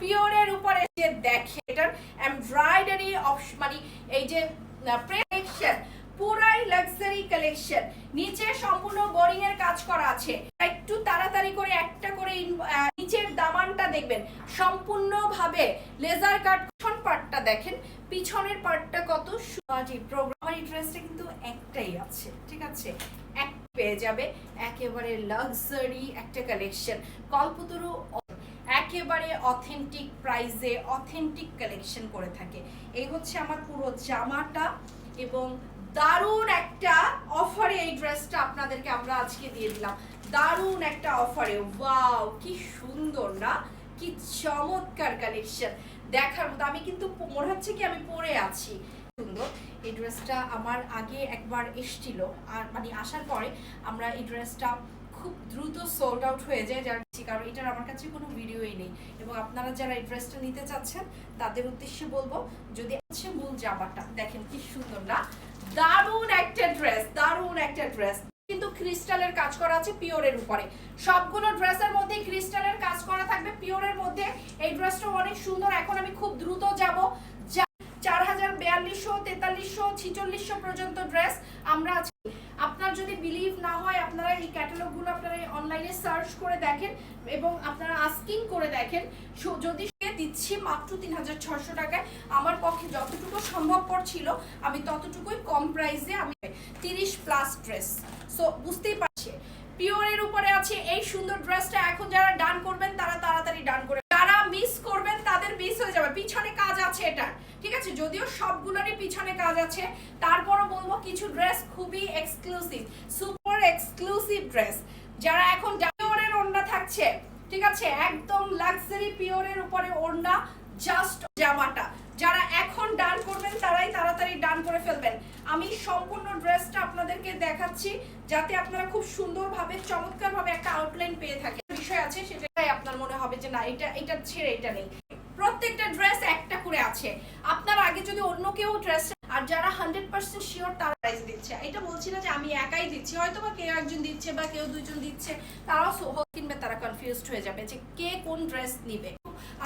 পিওরের উপরে যে দেখে এটার এমব্রয়ডারি মানে এই যে কালেকশন পুরাই লাক্সারি কালেকশন, নিচে সম্পূর্ণ বোরিং এর কাজ করা আছে। একটু তাড়াতাড়ি করে একটা করে নিচের দামানটা দেখবেন সম্পূর্ণ ভাবে লেজার কাট। পার্টটা দেখেন, পিছনের পার্টটা কত সুন্দর। প্রোগ্রামার ড্রেসটা কিন্তু একটাই আছে, ঠিক আছে, এক পেয়ে যাবে একেবারে লাক্সারি একটা কালেকশন। কল্পতরু একেবারে অথেন্টিক প্রাইসে অথেন্টিক কালেকশন করে থাকে। এই হচ্ছে আমার পুরো জামাটা এবং দারুণ একটা অফারে এই ড্রেসটা আপনাদেরকে আমরা আজকে দিয়ে দিলাম, দারুণ একটা অফারে। ওয়াও কি সুন্দর না, কি চমৎকার কালেকশন, দেখার মতো। আমি কিন্তু মনে হচ্ছে কি আমি পরে আছি, সুন্দর। এই ড্রেসটা আমার আগে একবার এসছিল, আর মানে আসার পরে আমরা এই ড্রেসটা খুব দ্রুত সোল্ড আউট হয়ে যায়, যার কারণ এটার আমার কাছে কোনো ভিডিওই নেই। এবং আপনারা যারা এই ড্রেসটা নিতে চাচ্ছেন তাদের উদ্দেশ্যে বলবো, যদি আছে মূল জামাটা দেখেন কি সুন্দর না, দারুণ একটা ড্রেস, দারুণ একটা ড্রেস। কিন্তু ক্রিস্টালের কাজ করা আছে পিওরের উপরে, সবগুলো ড্রেসের মধ্যে ক্রিস্টালের কাজ করা থাকবে পিওরের মধ্যে। এই ড্রেসটা অনেক সুন্দর। এখন আমি খুব দ্রুত যাব, 4042, 4300, 4600 পর্যন্ত ড্রেস আমরা আছি। আপনার যদি বিলিভ না হয় আপনারা এই ক্যাটালগুলো আপনারা অনলাইনে সার্চ করে দেখেন এবং আপনারা আস্কিং করে দেখেন। যদি দিচ্ছি মাত্র 3600 টাকায়, আমার পক্ষে যতটুকু সম্ভবপর ছিল আমি ততটুকুই কম প্রাইসে আমি 30+ ড্রেস। সো বুঝতেই পারছি পিওরের উপরে আছে এই সুন্দর ড্রেসটা। এখন যারা ডান করবেন তারা তাড়াতাড়ি ডান করে, যারা মিস করবেন তাদের মিস হয়ে যাবে। পিছনে কাজ আছে এটা, ঠিক আছে, যদিও সবগুলোরই পিছনে কাজ আছে, তারপরও বলবো কিছু ড্রেস খুবই এক্সক্লুসিভ, সুপার এক্সক্লুসিভ ড্রেস। যারা এখন পিওরের ওড়না থাকছে, ঠিক আছে, একদম লাক্সারি পিওরের উপরে ওড়না, জাস্ট জামাটা। যারা এখন ডান করবেন তারাই তাড়াতাড়ি ডান করে ফেলবেন। আমি সম্পূর্ণ ড্রেসটা আপনাদেরকে দেখাচ্ছি যাতে আপনারা খুব সুন্দরভাবে চমৎকারভাবে একটা আউটলাইন পেয়ে থাকেন। বিষয় আছে সেটাই আপনার মনে হবে যে না এটা ছেড়ে এটা নেই। প্রত্যেকটা ড্রেস একটা করে আছে। আপনার আগে যদি অন্য কেউ ড্রেস, আর যারা 100% শিওর তারা প্রাইস দিচ্ছে, এটা বলছি না যে আমি একাই দিচ্ছি, হয়তো বা কেউ একজন দিচ্ছে বা কেউ দুইজন দিচ্ছে, তারাও কিনবে, তারা কনফিউজড হয়ে যাবে যে কে কোন ড্রেস নিবে।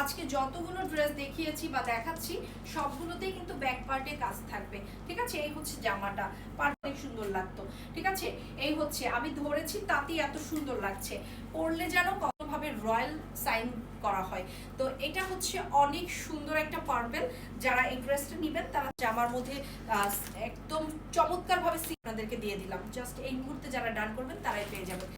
আজকে যতগুলো ড্রেস দেখিয়েছি বা দেখাচ্ছি সবগুলোতেই কিন্তু ব্যাক পার্টে কাজ থাকবে, ঠিক আছে। এই হচ্ছে জামাটা, পার্ট অনেক সুন্দর লাগতো, ঠিক আছে। এই হচ্ছে আমি ধরেছি তাতেই এত সুন্দর লাগছে, পরলে যেন কতভাবে রয়্যাল সাইন করা হয়। তো এটা হচ্ছে অনেক সুন্দর একটা পার্পেল। যারা এই ড্রেসটা নেবেন তারা জামার মধ্যে একদম চমৎকারভাবে আপনাদেরকে দিয়ে দিলাম। জাস্ট এই মুহূর্তে যারা ডান করবেন তারাই পেয়ে যাবেন।